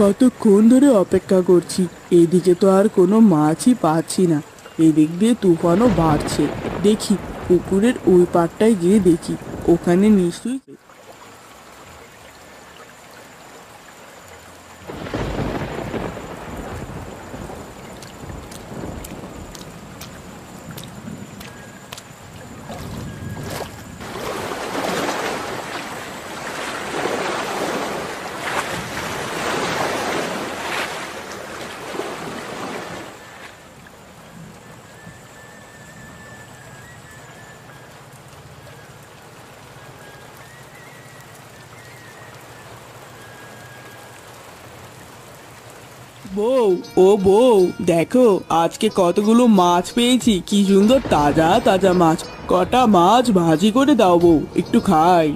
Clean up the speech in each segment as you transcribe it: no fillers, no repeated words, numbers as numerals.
কতক্ষণ ধরে অপেক্ষা করছি, এদিকে তো আর কোনো মাছই পাচ্ছি না। এদিক দিয়ে তুফানও বাড়ছে। দেখি পুকুরের ওই পাড়টায় গিয়ে দেখি, ওখানে নিশ্চয়ই। বউ, ও বউ, দেখো আজকে কতগুলো মাছ পেয়েছি। কি সুন্দর তাজা তাজা মাছ। কটা মাছ ভাজি করে দাও বউ, একটু খাই।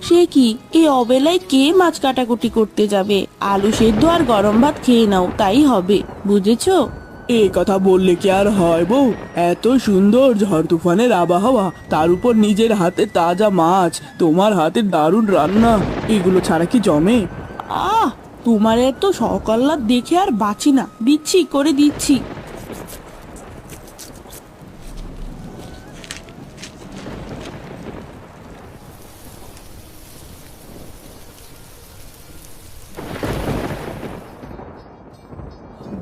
সে কি, এই অবেলায় কে মাছ কাটাকুটি করতে যাবে? আলু সেদ্ধ আর গরম ভাত খেয়ে নাও, তাই হবে, বুঝেছো? এই কথা বললে কি আর হয় বউ? এত সুন্দর ঝড় তুফানের আবহাওয়া, তার উপর নিজের হাতে তাজা মাছ, তোমার হাতের দারুণ রান্না, এগুলো ছাড়া কি জমে? আহ, তোমার এত সকাল্লাদ দেখে আর বাঁচি না, দিচ্ছি করে দিচ্ছি।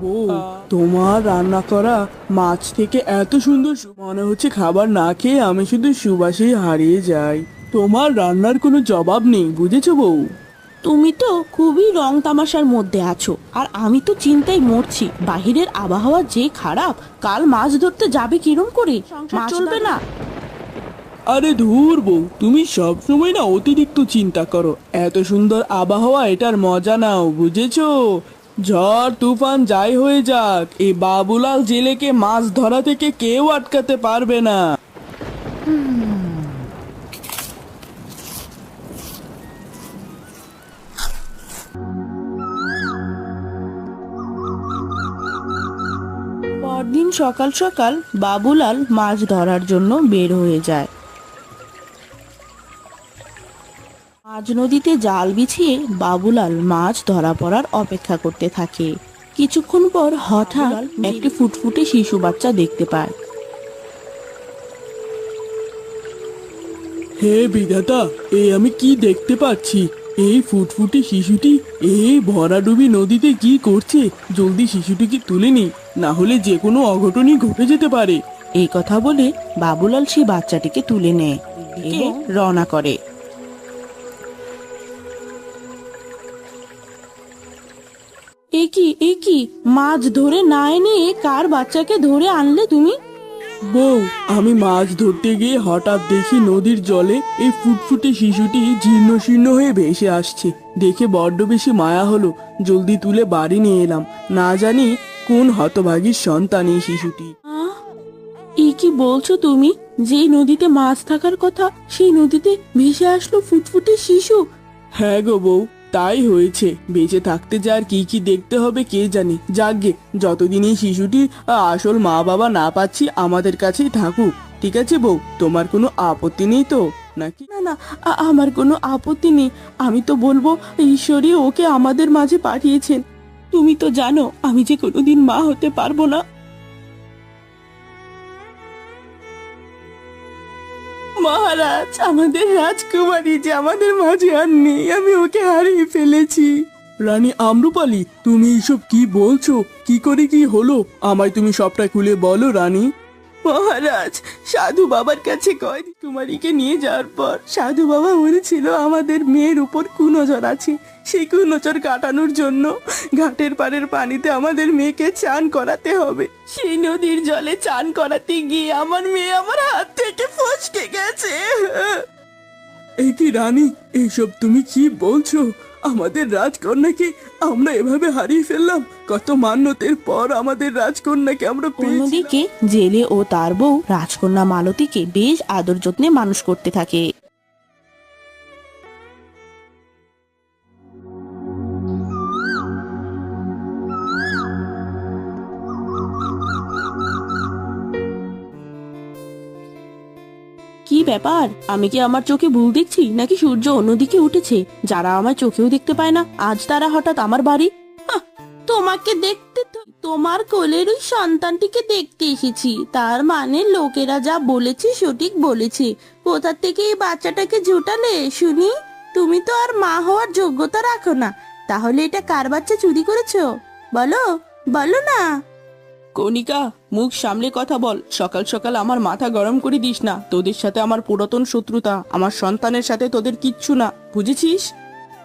বউ, তোমার রান্না করা মাছ থেকে এত সুন্দর মনে হচ্ছে খাবার না খেয়ে আমি শুধু সুবাসেই হারিয়ে যাই। তোমার রান্নার কোনো জবাব নেই, বুঝেছো বউ? তুমি তো খুবই রং তামাশার মধ্যে আছো, আর আমি তো চিন্তায় মরছি। বাহিরের আবহাওয়া যে খারাপ, কাল মাছ ধরতে যাবে কিরম করে? মাছ চলবে না। আরে ধুর বউ, তুমি সব সময় না অতিরিক্ত চিন্তা করো। এত সুন্দর আবহাওয়া, এটার মজা নাও, বুঝেছো? ঝড় তুফান যাই হয়ে যাক, এই বাবুলাল জেলেকে মাছ ধরা থেকে কেউ আটকাতে পারবে না। পরদিন সকাল সকাল বাবুলাল মাছ ধরার জন্য বের হয়ে যায়। মাঝ নদীতে জাল বিছিয়ে বাবুলাল মাছ ধরা পড়ার অপেক্ষা করতে থাকে। কিছুক্ষণ পর হঠাৎ একটি ফুটফুটে শিশু বাচ্চা দেখতে পায়। হে বিধাতা, এই আমি কি দেখতে পাচ্ছি? এই ফুটফুটে শিশুটি এই ভরাডুবি নদীতে কি করছে? জলদি শিশুটিকে তুলে নি, না হলে যে কোনো অঘটনই ঘটে যেতে পারে। এই কথা বলে বাবুলাল সেই বাচ্চাটিকে তুলে নেয় এবং রওনা করে। এ কি মাছ ধরে না এনে কার বাচ্চাকে ধরে আনলে তুমি? বউ, আমি মাছ ধরতে গিয়ে হঠাৎ দেখি নদীর জলে এই ফুটফুটে শিশুটি জীর্ণ শীর্ণ হয়ে ভেসে আসছে। দেখে বড্ড বেশি মায়া হলো, জলদি তুলে বাড়ি নিয়ে এলাম। না জানি কোন হতভাগীর সন্তান এই শিশুটি। আহ, এ কি বলছো তুমি? যেই নদীতে মাছ থাকার কথা, সেই নদীতে ভেসে আসলো ফুটফুটে শিশু। হ্যাঁ গো বউ, তাই হয়েছে। বেঁচে থাকতে যে আর কি কি দেখতে হবে কে জানে। যাকগে, যতদিন এই শিশুটির আসল মা বাবা না পাচ্ছি, আমাদের কাছেই থাকুক। ঠিক আছে বউ, তোমার কোনো আপত্তি নেই তো নাকি? না না, আমার কোনো আপত্তি নেই। আমি তো বলবো ঈশ্বরই ওকে আমাদের মাঝে পাঠিয়েছেন। তুমি তো জানো আমি যে কোনোদিন মা হতে পারবো না। মহারাজ, আমাদের রাজকুমারী যে আমাদের মাঝে আর নেই, আমি ওকে হারিয়ে ফেলেছি। রানী আম্রপালি, তুমি এইসব কি বলছো? কি করে কি হলো? আমায় তুমি সবটা খুলে বলো রানী। মহারাজ, সাধু বাবার কাছে কয়েদি কুমারীকে নিয়ে যাওয়ার পর সাধু বাবা বলেছিল আমাদের মেয়ের উপর কুনজর আছে। সেই কুনজর কাটানোর জন্য ঘাটের পাড়ের পানিতে আমাদের মেয়েকে চান করাতে হবে। সেই নদীর জলে চান করাতে গিয়ে আমার মেয়ে আমার হাত থেকে ফসকে গেছে। এই কি রানী, এইসব তুমি কি বলছো? আমাদের রাজকন্যাকে আমরা এভাবে হারিয়ে ফেললাম। কত মান্যতের পর আমাদের রাজকন্যাকে আমরা পেয়েছি। অন্যদিকে জেলে ও তার বউ রাজকন্যা মালতীকে বেশ আদর যত্নে মানুষ করতে থাকে। কি ব্যাপার, আমি কি আমার চোখে ভুল দেখছি, নাকি সূর্য অন্যদিকে উঠেছে? যারা আমার চোখেও দেখতে পায় না, আজ তারা হঠাৎ আমার বাড়ি। সন্তানকে দেখতে তোমার কোলের ওই সন্তানটিকে দেখতে এসেছি। তার মানে লোকেরা যা বলেছে সঠিক বলেছে। কোথা থেকে এই বাচ্চাটাকে জুটালে শুনি? তুমি তো আর মা হওয়ার যোগ্যতা রাখো না, তাহলে এটা কার বাচ্চা চুরি করেছো? বলো, বলো না। কণিকা, মুখ সামলে কথা বল। সকাল সকাল আমার মাথা গরম করে দিস না। তোদের সাথে আমার পুরাতন শত্রুতা, আমার সন্তানের সাথে তোদের কিচ্ছু না, বুঝেছিস?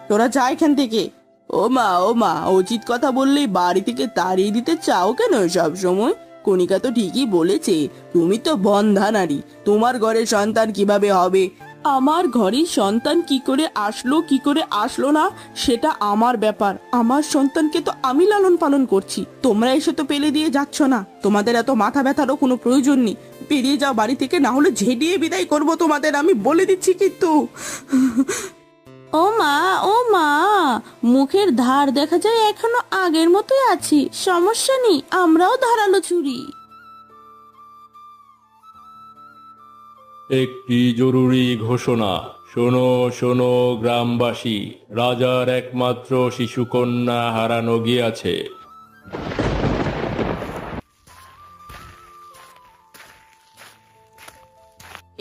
তোরা যা এখান থেকে। ও মা, উচিত কথা বললেই বাড়ি থেকে তাড়িয়ে দিতে চাও কেন সব সময়? কণিকা তো ঠিকই বলেছে, তুমি তো বন্ধা নারী, তোমার ঘরে সন্তান কিভাবে হবে? আমার ঘরে সন্তান কি করে আসলো কি করে আসলো না সেটা আমার ব্যাপার। আমার সন্তানকে তো আমি লালন পালন করছি, তোমরা এসে তো পেলে দিয়ে যাচ্ছ না। তোমাদের এত মাথা ব্যথারও কোনো প্রয়োজন নেই। বেরিয়ে যাও বাড়ি থেকে, না হলে ঝেড়িয়ে বিদায় করবো তোমাদের, আমি বলে দিচ্ছি কিন্তু। ও মা, ও মা, মুখের ধার দেখা যায় এখনো আগের মতোই আছি। সমস্যা নেই, আমরাও ধারালো ছুরি। একটি জরুরি ঘোষণা। শোনো শোনো গ্রামবাসী, রাজার একমাত্র শিশুকন্যা হারানো গিয়াছে।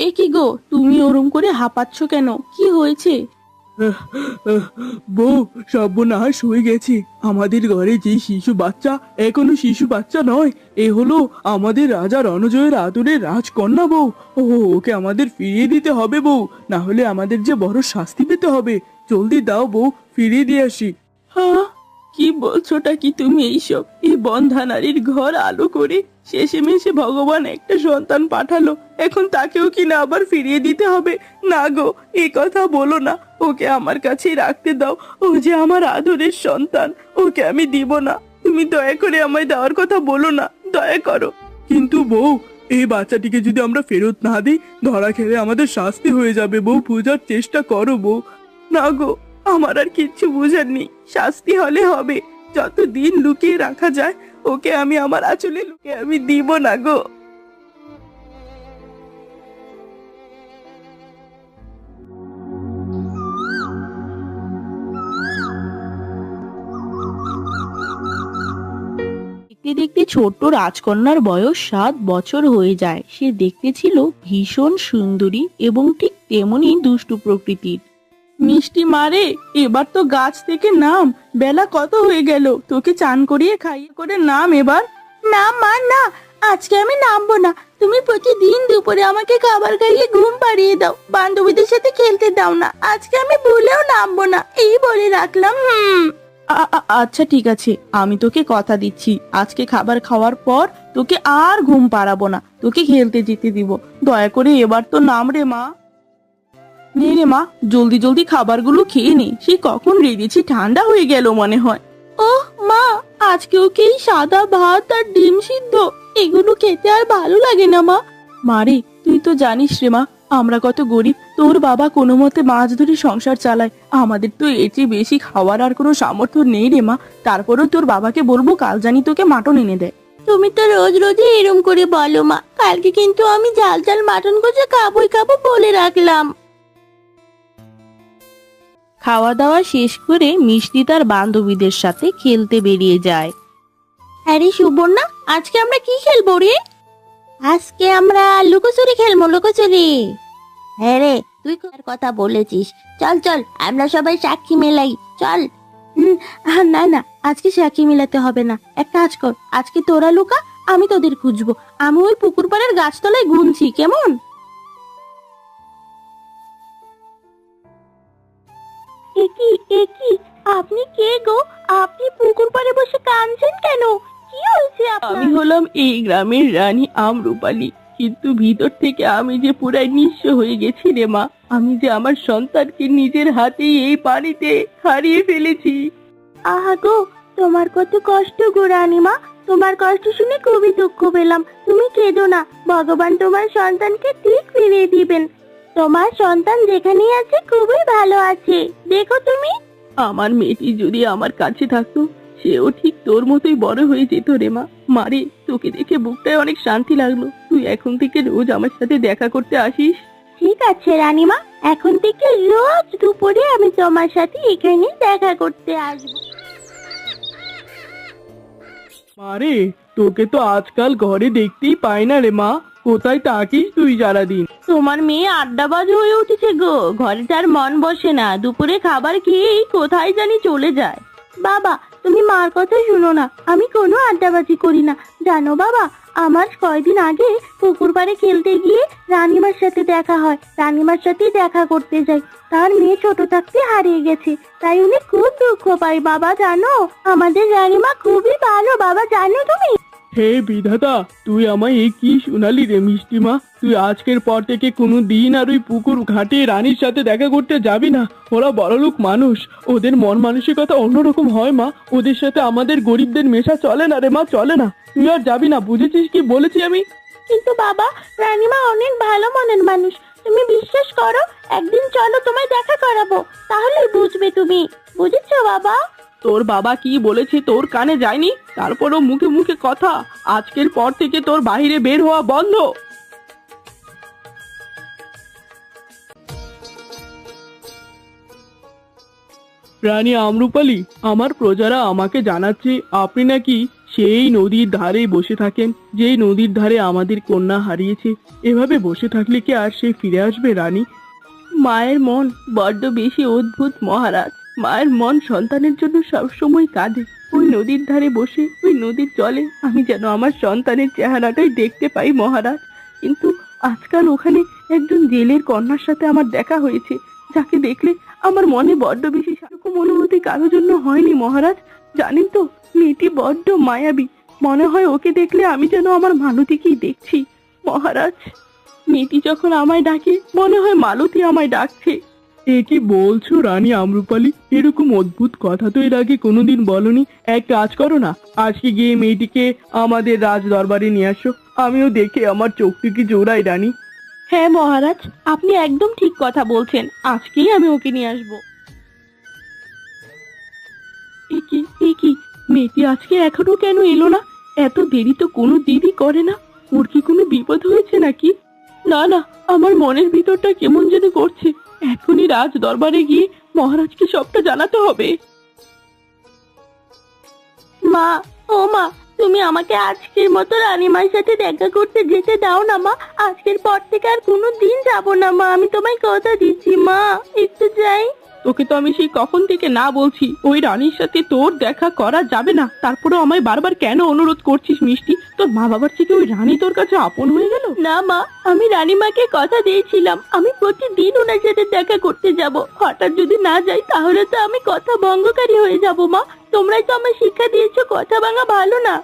এ কি গো, তুমি ওরম করে হাঁপাচ্ছ কেন? কি হয়েছে? বউ, সর্বনাশ হয়ে গেছে। আমাদের ঘরে যে শিশু বাচ্চা এখনো শিশু বাচ্চা নয়, এ হলো আমাদের রাজা রণজয়ের আদরের রাজকন্যা বউ। ওকে আমাদের ফিরিয়ে দিতে হবে বউ, না হলে আমাদের যে বড় শাস্তি পেতে হবে। জলদি দাও বউ, ফিরিয়ে দিয়ে আসি। হ্যাঁ, কি বলছোটা কি তুমি এইসব? এই বন্ধা নারীর ঘর আলো করে শেষেমেশে ভগবান একটা সন্তান পাঠালো, এখন তাকেও কি না আবার ফিরিয়ে দিতে হবে? না গো, এ কথা বলো না। ওকে আমার কাছেই রাখতে দাও। ও যে আমার আদরের সন্তান, ওকে আমি দিব না। তুমি দয়া করে আমায় দেওয়ার কথা বলো না, দয়া করো। কিন্তু বউ, এই বাচ্চাটিকে যদি আমরা ফেরত না দিই, ধরা খেলে আমাদের শাস্তি হয়ে যাবে। বউ, বোঝার চেষ্টা করো বউ। না গো, আমার আর কিচ্ছু বুঝার নেই। শাস্তি হলে হবে, যতদিন লুকিয়ে রাখা যায় ওকে আমি আমার আঁচলে লুকিয়ে আমি দিব না গো। দেখতে দেখতে ছোট্ট রাজকন্যার বয়স 7 বছর হয়ে যায়। সে দেখতে ছিল ভীষণ সুন্দরী এবং ঠিক তেমনি দুষ্টু প্রকৃতির। মিষ্টি মারে, এবার তো গাছ থেকে নাম। বেলা কত হয়ে গেল, তোকে চান করিয়ে খাইয়ে করে নাম এবার। না মা, না, আজকে আমি নামবো না। তুমি প্রতিদিন দুপুরে আমাকে খাবার খাইয়ে ঘুম পাড়িয়ে দাও, বান্ধবীদের সাথে খেলতে দাও না। আজকে আমি ভুলেও নামবো না, এই বলে রাখলাম। আচ্ছা ঠিক আছে, আমি তোকে কথা দিচ্ছি, আজকে খাবার খাওয়ার পর তোকে আর ঘুম পাড়াবো না, তোকে খেলতে যেতে দিব। দয়া করে এবার তো নাম রে মা। নে রে মা, জলদি জলদি খাবারগুলো খেয়ে নে। সে কখন রেঁধেছি, ঠান্ডা হয়ে গেল মনে হয়। ওহ মা, আজকেও কি এই সাদা ভাত আর ডিম সিদ্ধ? এগুলো খেতে আর ভালো লাগে না মা। মারে, তুই তো জানিস রে মা, আমরা কত গরিব। তোর বাবা কোনো মতে মাছ ধরে সংসার চালায়, আমাদের তো এর চেয়ে বেশি খাওয়ার আর কোনো সামর্থ্য নেই রে মা। তারপরেও তোর বাবাকে বলবো কাল জানি তোকে মাটন এনে দেয়। তুমি তো রোজ রোজই এরম করে বলো মা। কালকে কিন্তু আমি ঝাল ঝাল মাটন কষা খাবোই খাবো বলে রাখলাম। খাওয়া দাওয়া শেষ করে মিষ্টি তার বান্ধবীদের সাথে খেলতে বেরিয়ে যায়। আরে সুবর্ণা, আজকে আমরা কি খেলবো রে? আজকে আমরা লুকোচুরি খেলবো, লুকোচুরি। হ্যাঁ রে, তুই কার কথা বলেছিস? চল চল, আমরা সবাই সাক্ষী মেলাই, চল। না না, আজকে সাক্ষী মেলাতে হবে না। এক কাজ কর, আজকে তোরা লুকা, আমি তোদের খুঁজবো। আমি ওই পুকুর পাড়ের গাছতলায় গুনছি, কেমন? একি একি, আপনি কে গো? আপনি পুকুর পাড়ে বসে কাঁদছেন কেন? কি হয়েছে আপনার? আমি হলাম এই গ্রামের রানী আমরূপালী, কিন্তু ভিতর থেকে আমি যে পুরাই নিঃস্ব হয়ে গেছি রে মা। আমি যে আমার সন্তানকে নিজের হাতেই এই পানিতে হারিয়ে ফেলেছি। আহা গো, তোমার কত কষ্ট গো রানীমা। তোমার কষ্ট শুনে খুবই দুঃখ পেলাম। তুমি কেঁদো না, ভগবান তোমার সন্তানকে ঠিক ফিরিয়ে দিবেন। তোমার সন্তান যেখানেই আছে খুবই ভালো আছে, দেখো তুমি। আমার মেয়েটি যদি আমার কাছে থাকতো, সেও ঠিক তোর মতোই বড় হয়ে যেত রে মা। মারে, তোকে দেখে বুকটায় অনেক শান্তি লাগলো। তুই এখন থেকে রোজ আমার সাথে দেখা করতে আসিস। ঠিক আছে রানীমা, এখন থেকে রোজ দুপুরে আমি তোমার সাথে এখানে দেখা করতে আসবো। আরে তোকে তো আজকাল ঘরে দেখতেই পাই না রে মা, কোথায় থাকিস তুই সারাদিন? তোমার মেয়ে আড্ডাবাজ হয়ে উঠেছে গো, ঘরে তার মন বসে না, দুপুরে খাবার খেয়েই কোথায় জানি চলে যায়। বাবা তুমি মার কথা শুনো না, আমি কোনো আড্ডাবাজি করি না। জানো বাবা, আমার কয়দিন আগে পুকুর পাড়ে খেলতে গিয়ে রানীমার সাথে দেখা হয়, রানীমার সাথে দেখা করতে যাই, তার মেয়ে ছোট থাকতে হারিয়ে গেছে, তাই উনি খুব দুঃখ পায় বাবা। জানো আমাদের রানীমা খুবই ভালো বাবা, জানো তুমি? হে বিধাতা, তুই আমায় এ কি শোনালি রে মিষ্টি মা? তুই আজকের পর থেকে কোনো দিন আর ওই পুকুর ঘাটে রানীর সাথে দেখা করতে যাবি না। ওরা বড়লোক মানুষ, ওদের মন মানসিকতা অন্যরকম হয় মা, ওদের সাথে আমাদের গরিবদের মেশা চলে না রে মা, চলে না। তুই আর যাবি না, বুঝেছিস কি বলেছি আমি? কিন্তু বাবা, রানীমা অনেক ভালো মনের মানুষ, তুমি বিশ্বাস করো, একদিন চলো তোমায় দেখা করাবো, তাহলেই বুঝবে তুমি। বুঝেছো বাবা? তোর বাবা কি বলেছে তোর কানে যায়নি? তারপরও মুখে মুখে কথা। আজকের পর থেকে তোর বাইরে বের হওয়া বন্ধ। রানী আম্রপালি, আমার প্রজারা আমাকে জানাচ্ছে আপনি নাকি সেই নদীর ধারে বসে থাকেন, যেই নদীর ধারে আমাদের কন্যা হারিয়েছে। এভাবে বসে থাকলে কি আর সে ফিরে আসবে রানী? মায়ের মন বড্ড বেশি অদ্ভুত মহারাজ। মায়ের মন সন্তানের জন্য সবসময় কাঁদে। ওই নদীর ধারে বসে ওই নদীর জলে আমি যেন আমার সন্তানের চেহারাটাই দেখতে পাই মহারাজ। কিন্তু আজকাল ওখানে একজন জেলের কন্যার সাথে আমার দেখা হয়েছে, যাকে দেখলে আমার মনে বড্ড বেশি সেরকম অনুভূতি কারোর জন্য হয়নি মহারাজ। জানেন তো, মেয়েটি বড্ড মায়াবী, মনে হয় ওকে দেখলে আমি যেন আমার মালতীকেই দেখছি মহারাজ। মেয়েটি যখন আমায় ডাকে মনে হয় মালতী আমায় ডাকছে। এ কি বলছো রানী আম্রপালি? এরকম অদ্ভুত কথা তো এর আগে কোনোদিন বলনি। এক কাজ করো না, আজকে গিয়ে মেয়েটিকে আমাদের রাজ দরবারে নিয়ে আসো, আমিও দেখে আমার চোখটিকে জোড়াই রানী। হ্যাঁ মহারাজ, আপনি একদম ঠিক কথা বলছেন, আজকেই আমি ওকে নিয়ে আসবো। এ কি মেয়েটি আজকে এখনো কেন এলো না? এত দেরি তো কোনো দিনই করে না। ওর কি কোনো বিপদ হয়েছে নাকি? না না, আমার মনের ভিতরটা কেমন যেন করছে। এখনই রাজ দরবারে গিয়ে মহারাজকে সবটা জানাতে হবে। মা, ও মা, তুমি আমাকে আজকের মতো রানীমার সাথে দেখা করতে যেতে দাও না মা। আজকের পর থেকে আর কোনো দিন যাবো না মা, আমি তোমায় কথা দিচ্ছি মা, একটু যাই। তোকে তো আমি সেই কখন থেকে না বলছি ওই রানীর সাথে তোর দেখা করা যাবে না, তারপরেও আমায় বারবার কেন অনুরোধ করছিস মিষ্টি? তোর মা বাবার থেকে ওই রানী তোর কাছে আপন হয়ে গেল? না মা, আমি রানীমাকে কথা দিয়েছিলাম আমি প্রতিদিন ওনার সাথে দেখা করতে যাব। হঠাৎ যদি না যাই তাহলে তো আমি কথা ভঙ্গকারী হয়ে যাব মা। তোমরাই তো আমার শিক্ষা দিয়েছো কথা ভাঙা ভালো না।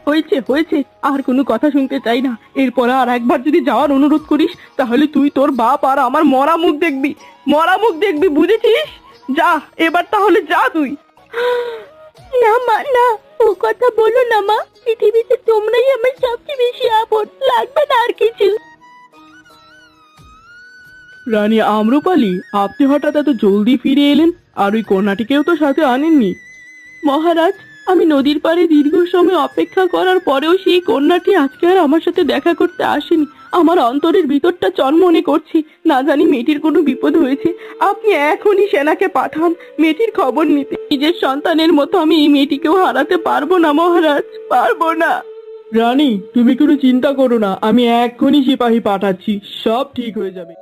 হয়েছে হয়েছে, আর কোনো কথা শুনতে চাই না। এরপর আর একবার যদি যাওয়ার অনুরোধ করিস তাহলে তুই তোর বাপ আর আমার মরা মুখ দেখবি, মরা মুখ দেখবি, বুঝেছিস? যা এবার তাহলে যা তুই। না মা না, ও কথা বলো না মা, পৃথিবীতে তোমরাই আমার সবচেয়ে বেশি আপন, লাগবে না আর কিছু। রানী আম্রপালি, আপনি হঠাৎ এত জলদি ফিরে এলেন, আর ওই কন্যাটিকেও তো সাথে আনেননি। মহারাজ, আমি নদীর পাড়ে দীর্ঘ সময় অপেক্ষা করার পরেও সেই কন্যাটি আজকে আর আমার সাথে দেখা করতে আসেনি। আমার অন্তরের ভিতরটা চনমনে করছি, না জানি মেয়েটির কোনো বিপদ হয়েছে। আপনি এখনই সেনাকে পাঠান মেয়েটির খবর নিতে। নিজের সন্তানের মতো আমি এই মেয়েটিকেও হারাতে পারবো না মহারাজ, পারবো না। রানী, তুমি কোনো চিন্তা করো না, আমি এক্ষুনি সিপাহী পাঠাচ্ছি, সব ঠিক হয়ে যাবে।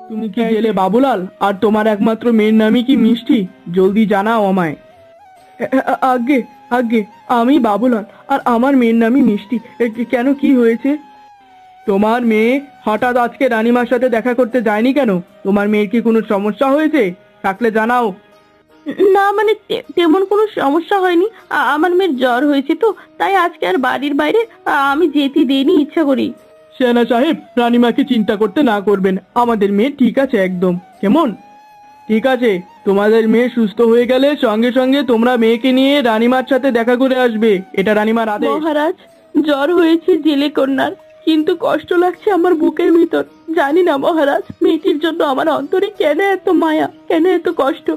তুমি কি জেলে বাবুলাল? আর তোমার একমাত্র মেয়ের নামই কি মিষ্টি? জলদি জানাও আমায়। আগে আগে, আমি বাবুলাল আর আমার মেয়ের নামই মিষ্টি। কেন, কি হয়েছে? তোমার মেয়ে হঠাৎ আজকে রানীমার সাথে দেখা করতে যায়নি কেন? তোমার মেয়ের কি কোনো সমস্যা হয়েছে? থাকলে জানাও। না মানে তেমন কোনো সমস্যা হয়নি, আমার মেয়ের জ্বর হয়েছে তো, তাই আজকে আর বাড়ির বাইরে আমি যেতে দেইনি ইচ্ছা করি। সেনা সাহেব, রানীমাকে চিন্তা করতে না করবেন, আমাদের মেয়ে ঠিক আছে একদম। কেমন? ঠিক আছে, তোমাদের মেয়ে সুস্থ হয়ে গেলে সঙ্গে সঙ্গে তোমরা মেয়েকে নিয়ে রানীমার সাথে দেখা করে আসবে, এটা রানীমার আদেশ। মহারাজ, জ্বর হয়েছে জেলে কন্যার, কিন্তু কষ্ট লাগছে আমার বুকের ভিতর। জানি না মহারাজ, মেয়েটির জন্য আমার অন্তরে কেন এত মায়া, কেন এত কষ্ট।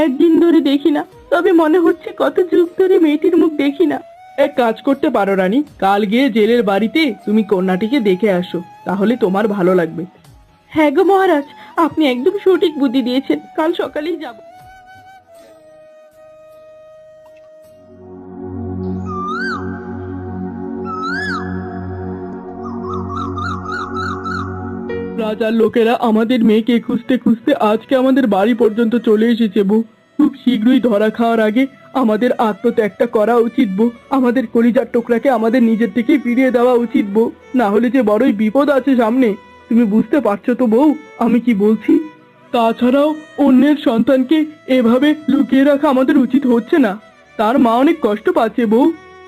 একদিন ধরে দেখি না, তবে মনে হচ্ছে কত যুগ ধরে মেয়েটির মুখ দেখি না। এক কাজ করতে পারো রানী, কাল গিয়ে জেলের বাড়িতে তুমি কন্যাটিকে দেখে আসো, তাহলে তোমার ভালো লাগবে। হ্যাঁ গো মহারাজ, আপনি একদম সঠিক বুদ্ধি দিয়েছেন, কাল সকালেই যাব। রাজার লোকেরা আমাদের মেয়েকে খুঁজতে খুঁজতে আজকে আমাদের বাড়ি পর্যন্ত চলে এসেছে বউ। খুব শীঘ্রই ধরা খাওয়ার আগে আমাদের আত্মত্যাগটা করা উচিত বউ। আমাদের কলিজার টুকরাকে আমাদের নিজের থেকে ফিরিয়ে দেওয়া উচিত বউ, না হলে যে বড়ই বিপদ আছে সামনে। তুমি বুঝতে পারছো তো বউ আমি কি বলছি? তাছাড়াও অন্যের সন্তানকে এভাবে লুকিয়ে রাখা আমাদের উচিত হচ্ছে না। তার মা অনেক কষ্ট পাচ্ছে বউ।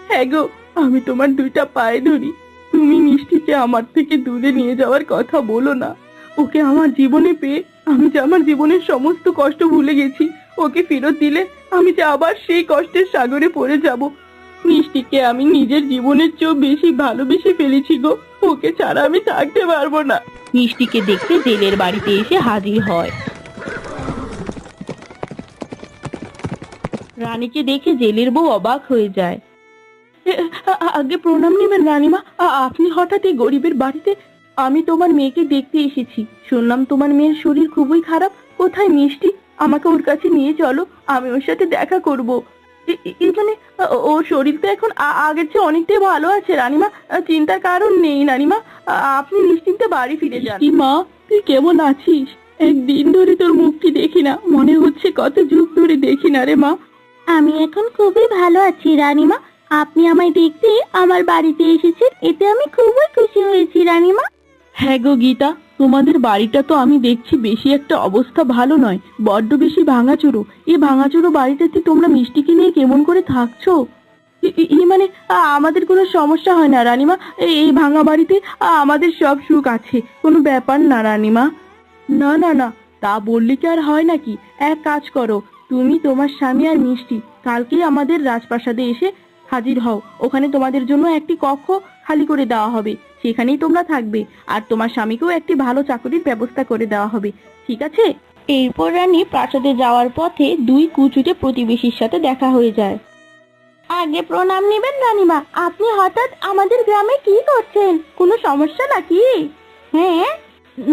হ্যাঁ গো, আমি তোমার দুইটা পায়ে ধরি, তুমি মিষ্টিকে আমার থেকে দূরে নিয়ে যাওয়ার কথা বলো না। ওকে আমার জীবনে পেয়ে আমি যে আমার জীবনের সমস্ত কষ্ট ভুলে গেছি। ওকে ফেরত দিলে আমি যে আবার সেই কষ্টের সাগরে পড়ে যাব। মিষ্টিকে আমি নিজের জীবনের চেয়েও বেশি ভালোবেসে ফেলেছি গো, ওকে ছাড়া আমি থাকতে পারবো না। মিষ্টিকে দেখতে জেলের বাড়িতে এসে হাজির হয়। রানীকে দেখে জেলের বউ অবাক হয়ে যায়। আগে প্রণাম নেবেন রানীমা, আপনি হঠাৎ এই গরিবের বাড়িতে? আমি তোমার মেয়েকে দেখতে এসেছি, শুনলাম তোমার মেয়ের শরীর খুবই খারাপ। কোথায় মিষ্টি? আমাকে ওর কাছে নিয়ে চলো, আমি ওর সাথে দেখা করব। মানে ওর শরীর তো এখন আগের চেয়ে অনেকটাই ভালো আছে রানীমা, চিন্তার কারণ নেই রানীমা। আপনি নিশ্চিন্তে বাড়ি ফিরে যান। মা, তুই কেমন আছিস? একদিন ধরে তোর মুখটি দেখি না, মনে হচ্ছে কত যুগ ধরে দেখি না রে মা। আমি এখন খুবই ভালো আছি রানীমা, আপনি আমায় দেখতে আমার বাড়িতে এসেছেন, এতে আমি খুবই খুশি হয়েছি রানীমা। হ্যাঁ গো গীতা, তোমাদের বাড়িটা তো আমি দেখছি বেশি একটা অবস্থা ভালো নয়, বড্ড বেশি ভাঙাচুরো। এই ভাঙাচুরো বাড়িটাতে তোমরা মিষ্টিকে নিয়ে কেমন করে থাকছো? মানে আমাদের কোনো সমস্যা হয় না রানীমা, এই ভাঙা বাড়িতে আমাদের সব সুখ আছে, কোনো ব্যাপার না রানীমা। না না না, তা বললে কি আর হয় নাকি? এক কাজ করো, তুমি তোমার স্বামী আর মিষ্টি কালকেই আমাদের রাজপ্রাসাদে এসে হাজির হও। ওখানে তোমাদের জন্য একটি কক্ষ খালি করে দেওয়া হবে, সেখানেই তোমরা থাকবে। আর তোমার স্বামীকেও একটি ভালো চাকরির ব্যবস্থা করে দেওয়া হবে, ঠিক আছে? এরপর রানী প্রাসাদে যাওয়ার পথে দুই কুচুটে প্রতিবেশীর সাথে দেখা হয়ে যায়। আগে প্রণাম নেবেন রানীমা, আপনি হঠাৎ আমাদের গ্রামে কি করছেন? কোনো সমস্যা নাকি? হ্যাঁ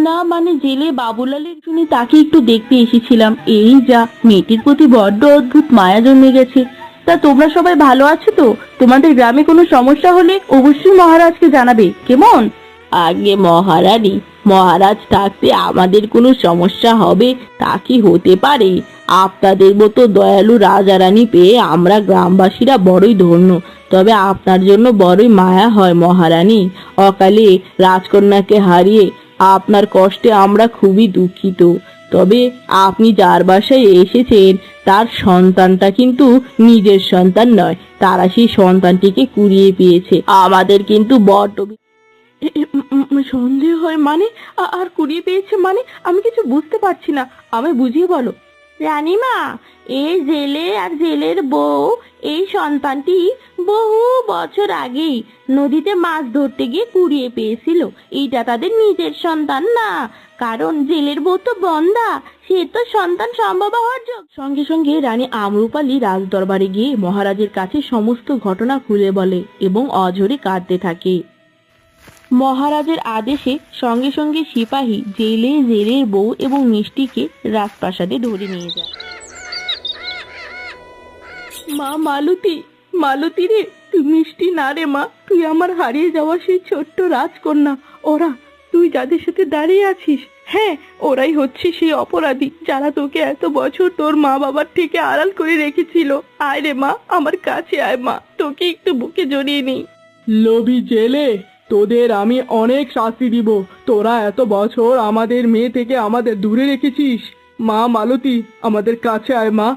না, মানে জেলে বাবুলালের জন্য তাকে একটু দেখতে এসেছিলাম। এই যা, মেয়েটির প্রতি বড্ড অদ্ভুত মায়া জন্মে গেছে। তা তোমরা সবাই ভালো আছো তো? তোমাদের গ্রামে কোনো সমস্যা হলে অবশ্যই মহারাজকে জানাবে, কেমন? আগে মহারানী, মহারাজ থাকতে আমাদের কোনো সমস্যা হবে তা কি হতে পারে? আপনাদের মতো দয়ালু রাজা রানী পেয়ে আমরা গ্রামবাসীরা বড়ই ধন্য। তবে আপনার জন্য বড়ই মায়া হয় মহারানী। অকালে রাজকন্যাকে হারিয়ে আপনার কষ্টে আমরা খুবই দুঃখিত। তবে আপনি যার বাসায় এসেছেন তার সন্তানটা কিন্তু নিজের সন্তান নয়, তারা সেই সন্তানটিকে কুড়িয়ে পেয়েছে। আমাদের কিন্তু বড্ড সন্দেহ হয় মানে? আর কুড়িয়ে পেয়েছে মানে? আমি কিছু বুঝতে পারছি না, আমি বুঝিয়ে বলো। রানীমা, এই জেলে আর জেলের বউ এই সন্তানটি বহু বছর আগেই নদীতে মাছ ধরতে গিয়ে কুড়িয়ে পেয়েছিল। এইটা তাদের নিজের সন্তান না, কারণ জেলের বউ তো বন্ধা, সে তো সন্তান সম্ভব হওয়ার যোগ্য। সঙ্গে সঙ্গে রানী আম্রপালি রাজদরবারে গিয়ে মহারাজের কাছে সমস্ত ঘটনা খুলে বলে এবং অঝরে কাঁদতে থাকে। মহারাজের আদেশে সঙ্গে সঙ্গে সিপাহী জেলে জেলের বউ এবং মিষ্টিকে রাজপ্রাসাদে ধরে নিয়ে যায়। মা মালতী, মালতী রে, তুই মিষ্টি না রে মা, তুই আমার হারিয়ে যাওয়া সেই ছোট্ট রাজকন্যা। ওরা, তুই যাদের সাথে দাঁড়িয়ে আছিস, হ্যাঁ ওরাই হচ্ছে সেই অপরাধী যারা তোকে এত বছর তোর মা বাবার থেকে আড়াল করে রেখেছিল। আয় রে মা, আমার কাছে আয় মা, তোকে একটু বুকে জড়িয়ে নিই। লোভী জেলে, তোদের আমি অনেক শাস্তি দিব। তোরা এত বছর আমাদের মেয়ে থেকে আমাদের দূরে রেখেছিস। মা মালতী, আমাদের কাছে আয় মা।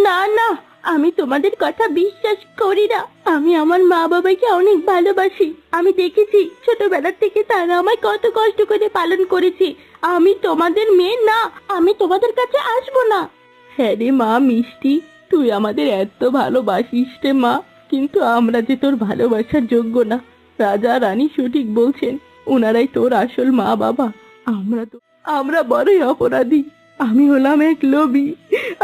না না, আমি তোমাদের কথা বিশ্বাস করি না। আমি আমার মা বাবাকে অনেক ভালোবাসি। আমি দেখেছি ছোটবেলা থেকে তারা আমায় কত কষ্ট করে পালন করেছে। আমি তোমাদের মেয়ে না, আমি তোমাদের কাছে আসবো না। হ্যাঁ রে মা মিষ্টি, তুই আমাদের এত ভালোবাসিস রে মা, কিন্তু আমরা যে তোর ভালোবাসার যোগ্য না। রাজা রানী সঠিক বলছেন, ওনারাই তোর আসল মা বাবা। আমরা বড়ই অপরাধী। আমি হলাম এক লোভী,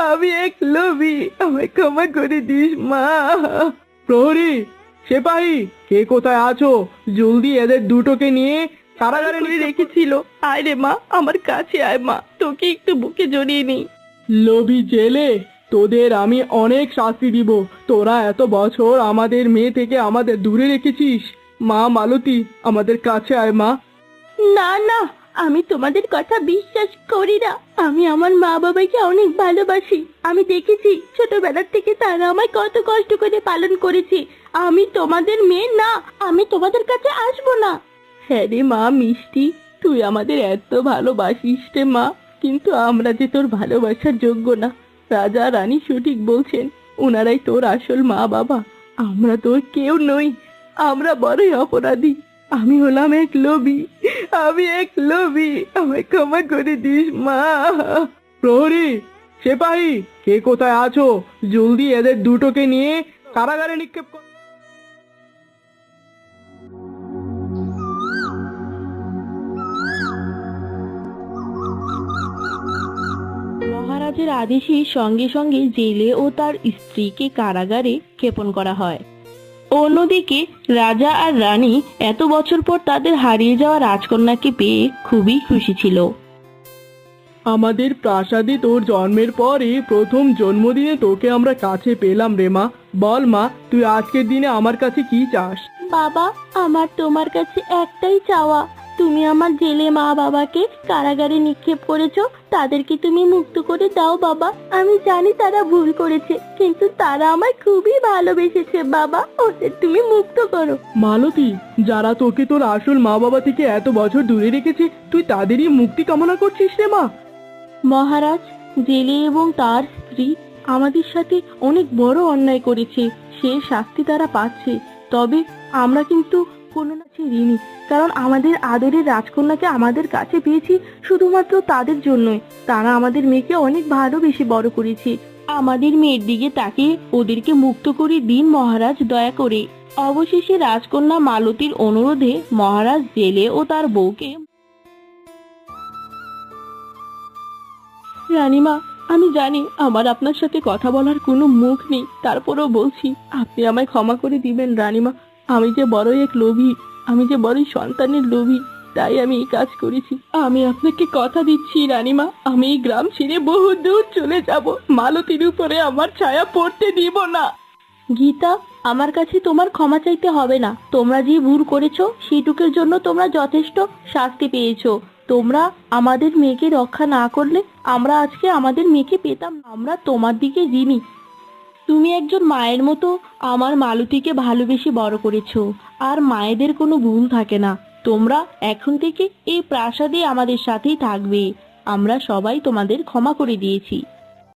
আমি এক লোভী, আমায় ক্ষমা করে দিস মা। প্রহরী, সেপাহী, কে কোথায় আছো? জলদি এদের দুটোকে নিয়ে কারাগারে নিয়ে রেখেছিল। আয় রে মা, আমার কাছে আয় মা, তোকে একটু বুকে জড়িয়ে নি। লোভী জেলে, তোদের আমি অনেক শাস্তি দিব। তোরা এত বছর আমাদের মেয়ে থেকে আমাদের দূরে রেখেছিস। মা মালতী, আমাদের কাছে আয় মা। না না, আমি তোমাদের কথা বিশ্বাস করি না। আমি আমার মা বাবাকে অনেক ভালোবাসি। আমি দেখেছি ছোটবেলার থেকে তারা আমায় কত কষ্ট করে পালন করেছে। আমি তোমাদের মেয়ে না, আমি তোমাদের কাছে আসবো না। হ্যাঁ রে মা মিষ্টি, তুই আমাদের এত ভালোবাসিস রে মা, কিন্তু আমরা যে তোর ভালোবাসার যোগ্য না। রাজা রানী সঠিক বলছেন, ওনারাই তোর আসল মা বাবা। আমরা তোর কেউ নই, আমরা বড়ই অপরাধী। আমি হলাম এক লোভী, আমি এক লোভী, আমায় ক্ষমা করে দিস মা। প্রহরী, সেপাহী, কে কোথায় আছো? জলদি এদের দুটোকে নিয়ে কারাগারে নিক্ষেপ কর। মহারাজের আদেশে সঙ্গে সঙ্গে জেলে ও তার স্ত্রীকে কারাগারে ক্ষেপণ করা হয়। অন্যদিকে রাজা আর রানী এত বছর পর তাদের হারিয়ে যাওয়া রাজকন্যাকে পেয়ে খুবই খুশি ছিল। আমাদের প্রাসাদে তোর জন্মের পরে প্রথম জন্মদিনে তোকে আমরা কাছে পেলাম রে মা। বল মা, তুই আজকের দিনে আমার কাছে কি চাস? বাবা, আমার তোমার কাছে একটাই চাওয়া। তুমি আমার জেলে মা বাবাকে কারাগারে নিক্ষেপ করেছো, তাদেরকে তুমি মুক্ত করে দাও বাবা। আমি জানি তারা ভুল করেছে, কিন্তু তারা আমায় খুবই ভালোবেসেছে বাবা, ওদের তুমি মুক্ত করো। মালতী, যারা তোকে তোর আসল মা বাবা থেকে এত বছর দূরে রেখেছে, তুই তাদেরই মুক্তি কামনা করছিস রে মা? মহারাজ, জেলে এবং তার স্ত্রী আমাদের সাথে অনেক বড় অন্যায় করেছে, সে শাস্তি তারা পাচ্ছে। তবে আমরা কিন্তু কোনো না ঋণী, কারণ আমাদের আদরের রাজকন্যাকে আমাদের কাছে পেয়েছি শুধুমাত্র তাদের জন্যই। তারা আমাদের মেয়েকে অনেক ভালোবেসে বড় করেছে। আমাদের মেয়ের দিকে তাকিয়ে ওদেরকে মুক্ত করে দিন মহারাজ, দয়া করে। অবশেষে রাজকন্যা মালতীর অনুরোধে মহারাজ জেলে ও তার বউকে। রানীমা, আমি জানি আমার আপনার সাথে কথা বলার কোনো মুখ নেই, তারপরেও বলছি আপনি আমায় ক্ষমা করে দিবেন রানীমা। আমি যে বড়ই এক লোভী, আমি যে বড়ই সন্তানের লোভী, তাই আমি এই কাজ করেছি। আমি আপনাকে কথা দিচ্ছি রানীমা, আমি এই গ্রাম ছেড়ে বহু দূর চলে যাব। মালতীর উপরে আমার ছায়া পড়তে দিব না। গীতা, আমার কাছে তোমার ক্ষমা চাইতে হবে না। তোমরা যে ভুল করেছো সেটুকুর জন্য তোমরা যথেষ্ট শাস্তি পেয়েছো। তোমরা আমাদের মেয়েকে রক্ষা না করলে আমরা আজকে আমাদের মেয়েকে পেতাম না। আমরা তোমার দিকে ঋণী। তুমি একজন মায়ের মতো আমার মালতীকে ভালোবেসে বড় করেছো, আর মায়েদের কোনো ভুল থাকে না। তোমরা এখন থেকে এই প্রাসাদে আমাদের সাথেই থাকবে। আমরা সবাই তোমাদের ক্ষমা করে দিয়েছি।